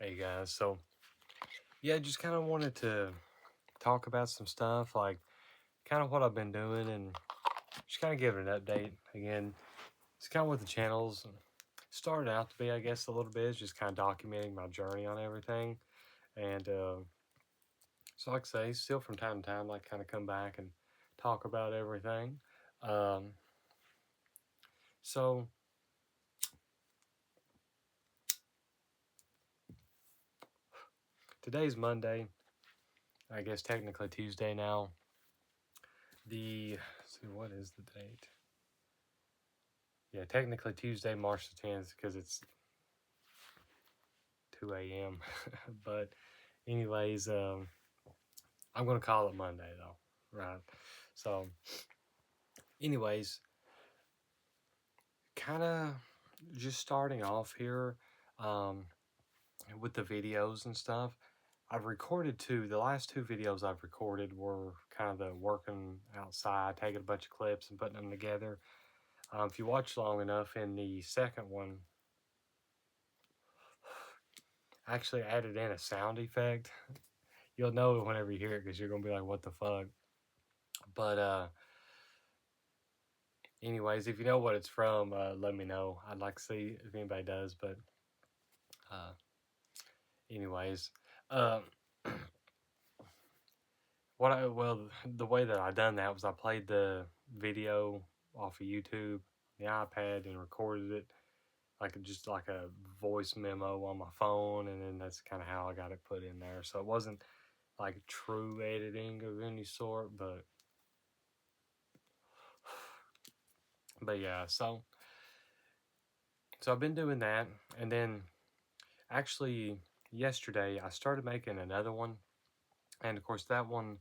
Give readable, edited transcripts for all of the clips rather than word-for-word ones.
Hey guys, so yeah, just kind of wanted to talk about some stuff, like kind of what I've been doing, and just kind of give it an update. Again, it's kind of what the channel's started out to be, I guess, a little bit, is just kind of documenting my journey on everything. And so, like I say, still from time to time, like kind of come back and talk about everything. Um, so today's Monday, I guess technically Tuesday now. Let's see, what is the date? Yeah, technically Tuesday, March the 10th, because it's 2 a.m. But anyways, I'm gonna call it Monday though, right? So, anyways, kind of just starting off here um, with the videos and stuff. I've recorded two. The last two videos I've recorded were kind of the working outside, taking a bunch of clips and putting them together. If you watch long enough, in the second one, I actually added in a sound effect. You'll know it whenever you hear it because you're gonna be like, "What the fuck?" But anyways, if you know what it's from, let me know. I'd like to see if anybody does. But uh, anyways, um, the way that I done that was I played the video off of YouTube, the iPad, and recorded it like just like a voice memo on my phone, and then that's kind of how I got it put in there. So it wasn't like true editing of any sort, but yeah. So I've been doing that, and then actually yesterday I started making another one, and of course that one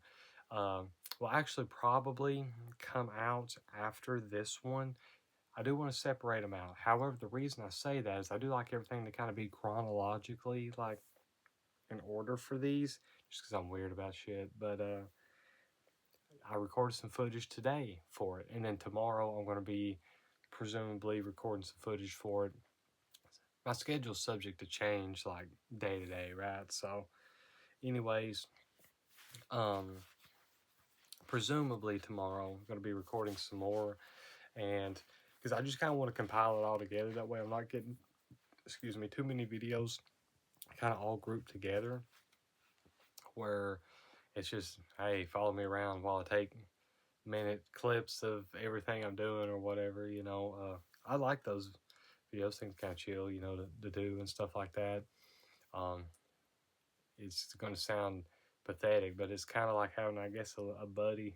will actually probably come out after this one. I do want to separate them out. However, the reason I say that is I do like everything to kind of be chronologically like in order for these, just because I'm weird about shit. But I recorded some footage today for it, and then tomorrow I'm going to be presumably recording some footage for it. My schedule's subject to change like day to day, right? So, anyways, um, presumably tomorrow I'm going to be recording some more, and because I just kind of want to compile it all together. That way, I'm not getting, excuse me, too many videos kind of all grouped together, where it's just, hey, follow me around while I take minute clips of everything I'm doing or whatever. I like those videos. Things kind of chill, to do and stuff like that. Um, it's going to sound pathetic, but it's kind of like having, I guess, a buddy,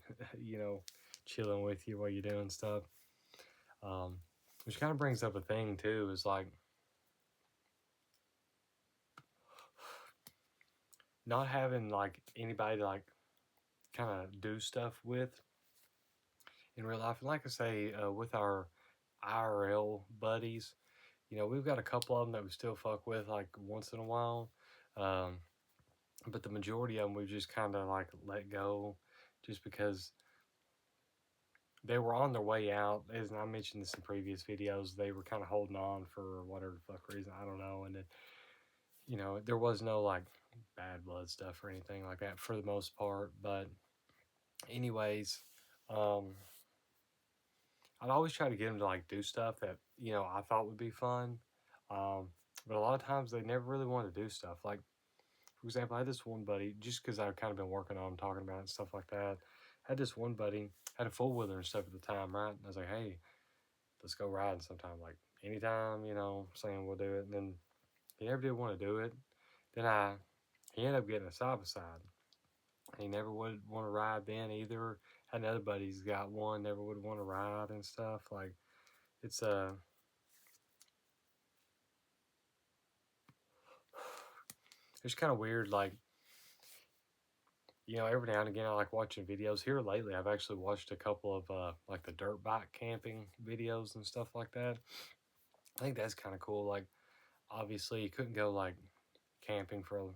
chilling with you while you're doing stuff. Um, which kind of brings up a thing too, is like not having like anybody to like kind of do stuff with in real life. And like I say, with our IRL buddies, we've got a couple of them that we still fuck with like once in a while. Um, but the majority of them we've just kind of like let go just because they were on their way out. As I mentioned this in previous videos, they were kind of holding on for whatever the fuck reason. I don't know. And then, there was no like bad blood stuff or anything like that for the most part. But, anyways, um, I'd always try to get them to like do stuff that, I thought would be fun. Um, but a lot of times they never really want to do stuff. Like, for example, I had this one buddy, just because I've kind of been working on talking about it and stuff like that. I had this one buddy, had a four wheeler and stuff at the time, right? And I was like, hey, let's go riding sometime, like anytime, saying we'll do it. And then he never did want to do it. Then he ended up getting a side by side. He never would want to ride then either. Had another buddy, he's got one, never would want to ride and stuff. Like, it's it's kind of weird. Like, every now and again I like watching videos. Here lately I've actually watched a couple of like the dirt bike camping videos and stuff like that. I think that's kind of cool. Like, obviously you couldn't go like camping for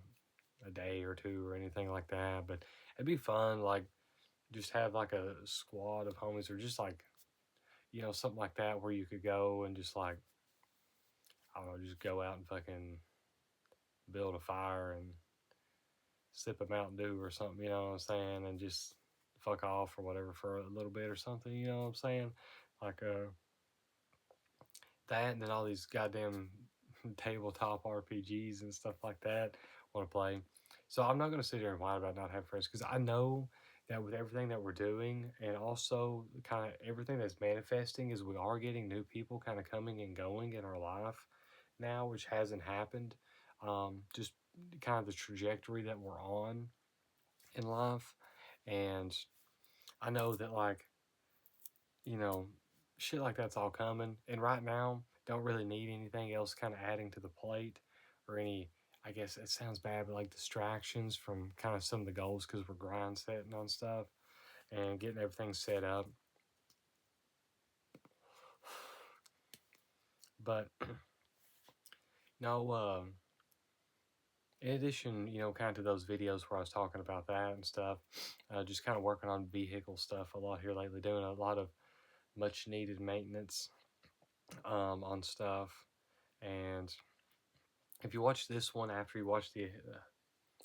a day or two or anything like that, but it'd be fun. Like, just have like a squad of homies, or just like, something like that, where you could go and just like, I don't know, just go out and fucking build a fire and sip a Mountain Dew or something, you know what I'm saying, and just fuck off or whatever for a little bit or something, you know what I'm saying? Like that, and then all these goddamn tabletop RPGs and stuff like that want to play. So I'm not going to sit here and whine about not having friends because I know that with everything that we're doing and also kind of everything that's manifesting is we are getting new people kind of coming and going in our life now, which hasn't happened. Just kind of the trajectory that we're on in life. And I know that, like, you know, shit like that's all coming. And right now, don't really need anything else kind of adding to the plate or any, I guess it sounds bad, but like distractions from kind of some of the goals because we're grind setting on stuff and getting everything set up. But no, in addition, kind of to those videos where I was talking about that and stuff, just kind of working on vehicle stuff a lot here lately, doing a lot of much needed maintenance on stuff. And if you watch this one after you watch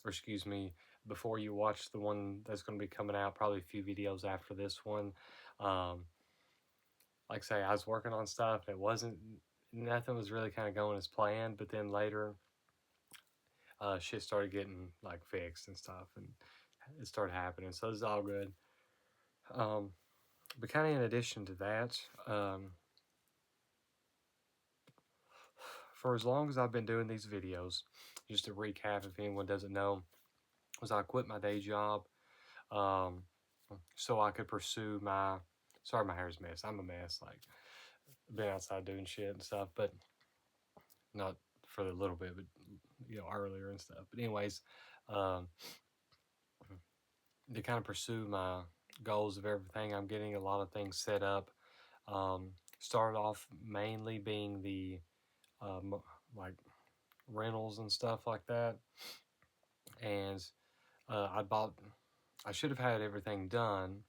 or excuse me, before you watch the one that's going to be coming out, probably a few videos after this one, um, like I say, I was working on stuff. It wasn't, nothing was really kind of going as planned, but then later, shit started getting like fixed and stuff, and it started happening. So it's all good. Um, but kind of in addition to that, for as long as I've been doing these videos, just to recap, if anyone doesn't know, was I quit my day job um, so I could pursue my. Sorry, my hair's a mess. I'm a mess. Like, been outside doing shit and stuff, but not for a little bit, but earlier and stuff. But anyways, um, to kind of pursue my goals of everything, I'm getting a lot of things set up. Started off mainly being the like rentals and stuff like that, and I bought. I should have had everything done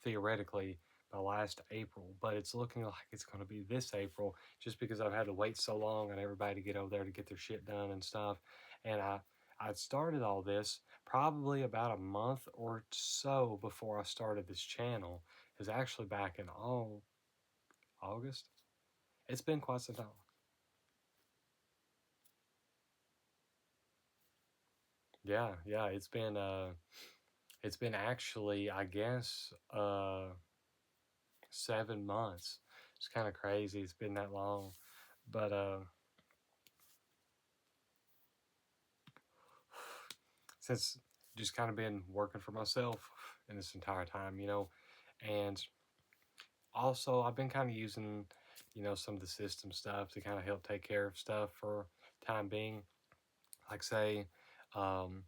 theoretically by last April, but it's looking like it's going to be this April just because I've had to wait so long on everybody to get over there to get their shit done and stuff. And I started all this probably about a month or so before I started this channel. It was actually back in August. It's been quite some time. Yeah, it's been actually, I guess, 7 months. It's kind of crazy. It's been that long, but since just kind of been working for myself in this entire time, and also I've been kind of using, some of the system stuff to kind of help take care of stuff for time being, like say, um,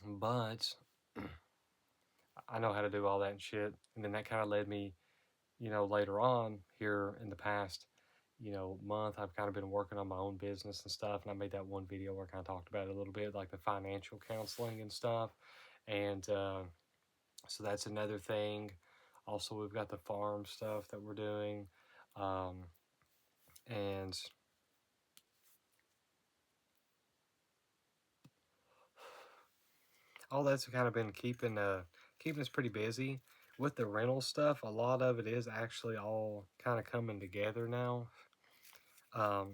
but I know how to do all that and shit, and then that kind of led me, later on here in the past, month, I've kind of been working on my own business and stuff. And I made that one video where I kind of talked about it a little bit, like the financial counseling and stuff. And so that's another thing. Also, we've got the farm stuff that we're doing. Um, and all that's kind of been keeping us pretty busy. With the rental stuff, a lot of it is actually all kind of coming together now. Um,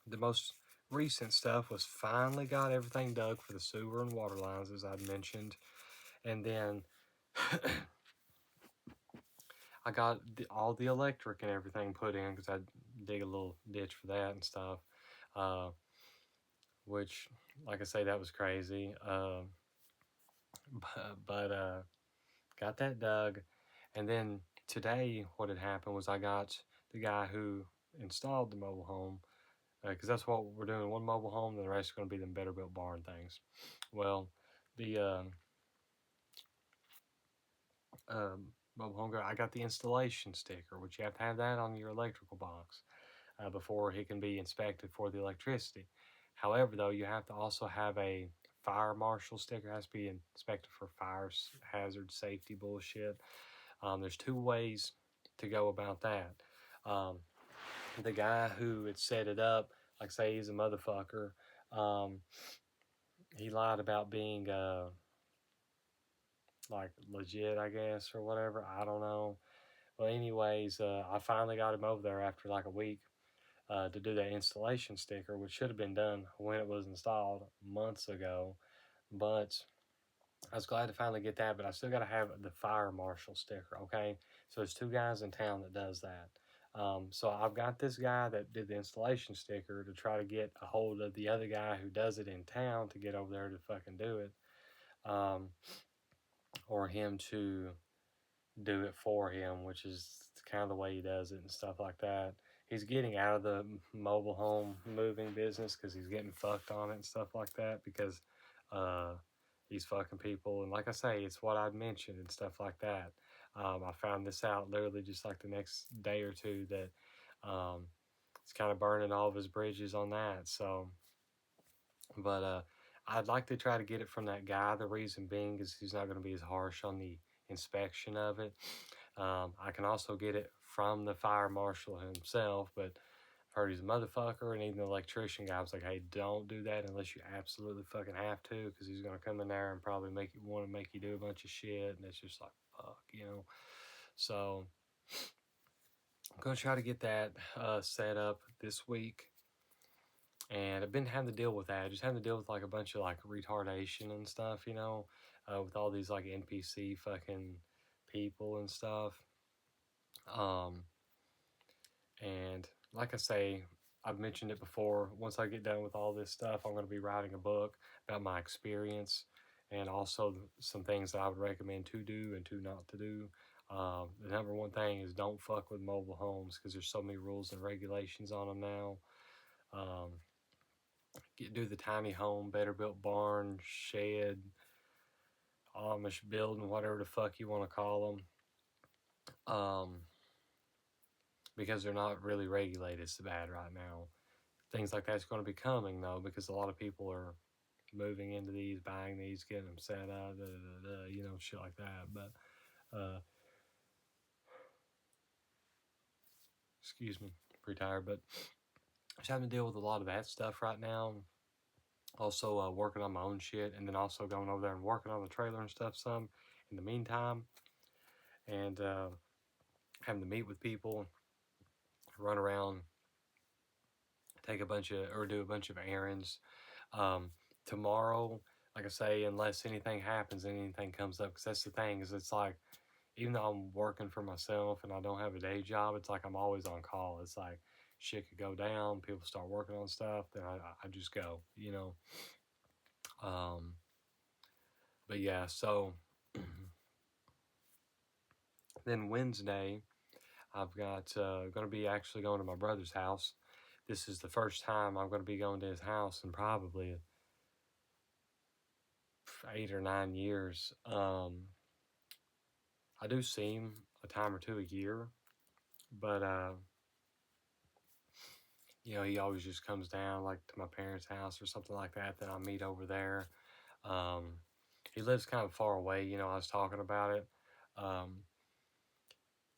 the most recent stuff was finally got everything dug for the sewer and water lines, as I'd mentioned. And then I got all the electric and everything put in because I dig a little ditch for that and stuff. Uh, which, like I say, that was crazy. But got that dug. And then today, what had happened was I got the guy who installed the mobile home, because that's what we're doing, one mobile home, then the rest is going to be them better built barn things. Well, the mobile home guy, I got the installation sticker, which you have to have that on your electrical box before it can be inspected for the electricity. However, though, you have to also have a fire marshal sticker. It has to be inspected for fire hazard safety bullshit. There's two ways to go about that. Um, the guy who had set it up like say he's a motherfucker. Um, he lied about being like legit, I guess, or whatever. I don't know. Well, anyways, I finally got him over there after like a week to do that installation sticker, which should have been done when it was installed months ago. But I was glad to finally get that, but I still got to have the fire marshal sticker, okay? So there's two guys in town that does that. So I've got this guy that did the installation sticker to try to get a hold of the other guy who does it in town to get over there to fucking do it, um, or him to do it for him, which is kind of the way he does it and stuff like that. He's getting out of the mobile home moving business because he's getting fucked on it and stuff like that because uh, he's fucking people. And like I say, it's what I'd mentioned and stuff like that. I found this out literally just like the next day or two that um, it's kind of burning all of his bridges on that. So, but I'd like to try to get it from that guy. The reason being is he's not going to be as harsh on the inspection of it. I can also get it from the fire marshal himself, but I've heard he's a motherfucker, and even the electrician guy was like, "Hey, don't do that unless you absolutely fucking have to, because he's gonna come in there and probably make you want to make you do a bunch of shit." And it's just like, fuck, you know. So I'm gonna try to get that set up this week, and I've been having to deal with that. Just having to deal with like a bunch of like retardation and stuff, you know, with all these like NPC fucking people and stuff. Um, And like I say, I've mentioned it before. Once I get done with all this stuff, I'm going to be writing a book about my experience and also some things that I would recommend to do and to not to do. The number one thing is don't fuck with mobile homes because there's so many rules and regulations on them now. Um, do the tiny home, better built barn, shed, Amish building, whatever the fuck you want to call them. Because they're not really regulated so bad right now. Things like that's going to be coming though, because a lot of people are moving into these, buying these, getting them set up, you know, shit like that. But excuse me, pretty tired, but just having to deal with a lot of that stuff right now. Also working on my own shit, and then also going over there and working on the trailer and stuff some in the meantime, and having to meet with people, run around, take a bunch of or do a bunch of errands. Um, Tomorrow, like I say, unless anything happens, anything comes up, because that's the thing is it's like even though I'm working for myself and I don't have a day job, it's like I'm always on call. It's like shit could go down, people start working on stuff, then I just go, you know. Um, but yeah, so then Wednesday, I've got going to be actually going to my brother's house. This is the first time I'm going to be going to his house in probably 8 or 9 years. I do see him a time or two a year, but you know, he always just comes down like to my parents' house or something like that. Then I meet over there. Um, he lives kind of far away. You know, I was talking about it. Um,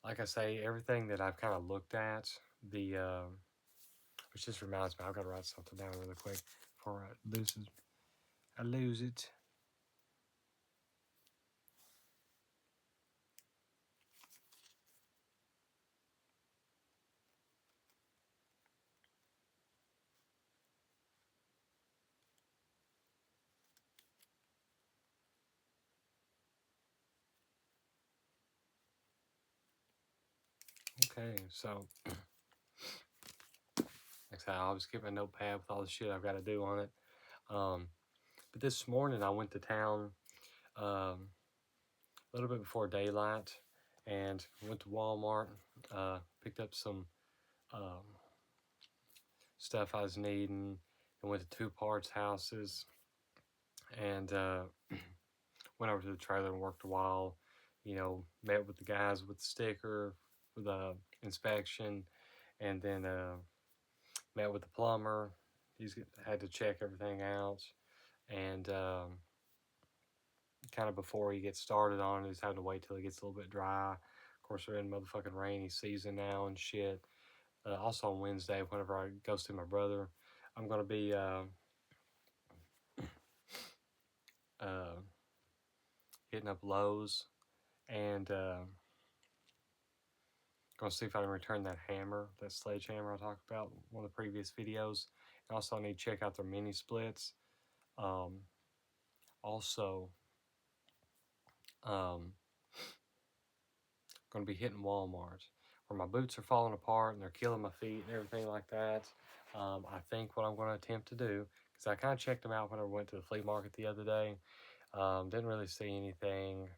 like I say, everything that I've kind of looked at, the which just reminds me, I've got to write something down really quick before I lose it. Okay, so like I said, I always keep a notepad with all the shit I've got to do on it. Um, but this morning I went to town. Um, a little bit before daylight and went to Walmart, picked up some um, stuff I was needing, and went to two parts houses and went over to the trailer and worked a while. You know, met with the guys with the sticker for the inspection, and then met with the plumber. He's had to check everything out, and kind of before he gets started on it, he's having to wait till it gets a little bit dry. Of course, we're in motherfucking rainy season now and shit. Also on Wednesday, whenever I go see my brother, I'm gonna be uh, hitting up Lowe's and gonna see if I can return that hammer, that sledgehammer I talked about in one of the previous videos. And also, I need to check out their mini splits. Um, also, um, gonna be hitting Walmart where my boots are falling apart and they're killing my feet and everything like that. I think what I'm going to attempt to do, because I kind of checked them out when I went to the flea market the other day. Didn't really see anything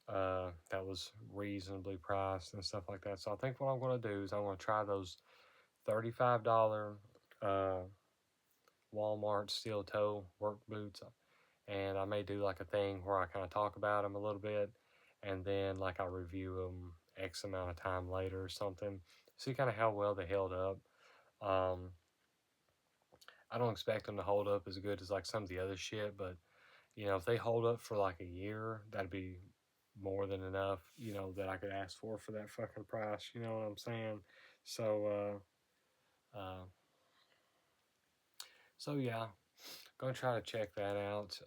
that was reasonably priced and stuff like that. So I think what I'm going to do is I'm going to try those $35 uh, Walmart steel toe work boots, and I may do like a thing where I kind of talk about them a little bit, and then like I review them X amount of time later or something. See kind of how well they held up. Um, I don't expect them to hold up as good as like some of the other shit, but if they hold up for like a year, that'd be more than enough, that I could ask for that fucking price. You know what I'm saying? So, uh, uh, so yeah, gonna try to check that out.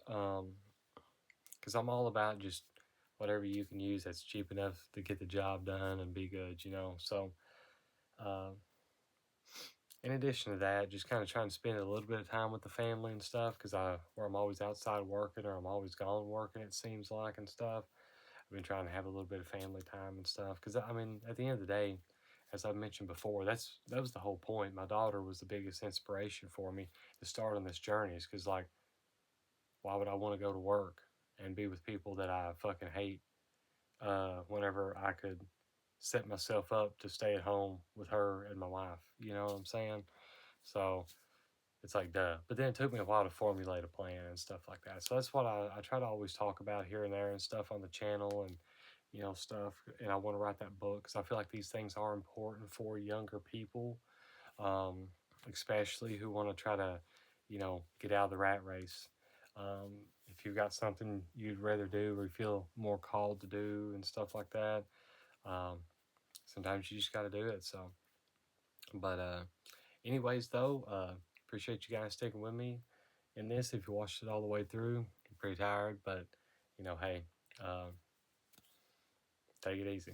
Because I'm all about just whatever you can use that's cheap enough to get the job done and be good. So, uh, in addition to that, just kind of trying to spend a little bit of time with the family and stuff because where I'm always outside working or I'm always gone working, it seems like, and stuff. I've been trying to have a little bit of family time and stuff because I mean, at the end of the day, as I mentioned before, that was the whole point. My daughter was the biggest inspiration for me to start on this journey. Is because like, why would I want to go to work and be with people that I fucking hate whenever I could set myself up to stay at home with her and my wife? You know what I'm saying? So it's like, duh. But then it took me a while to formulate a plan and stuff like that. So that's what I try to always talk about here and there and stuff on the channel and, stuff. And I want to write that book because I feel like these things are important for younger people, um, especially who want to try to, get out of the rat race. If you've got something you'd rather do or you feel more called to do and stuff like that, um, sometimes you just got to do it. So, but anyways, though, appreciate you guys sticking with me in this. If you watched it all the way through, I'm pretty tired, but hey, uh, take it easy.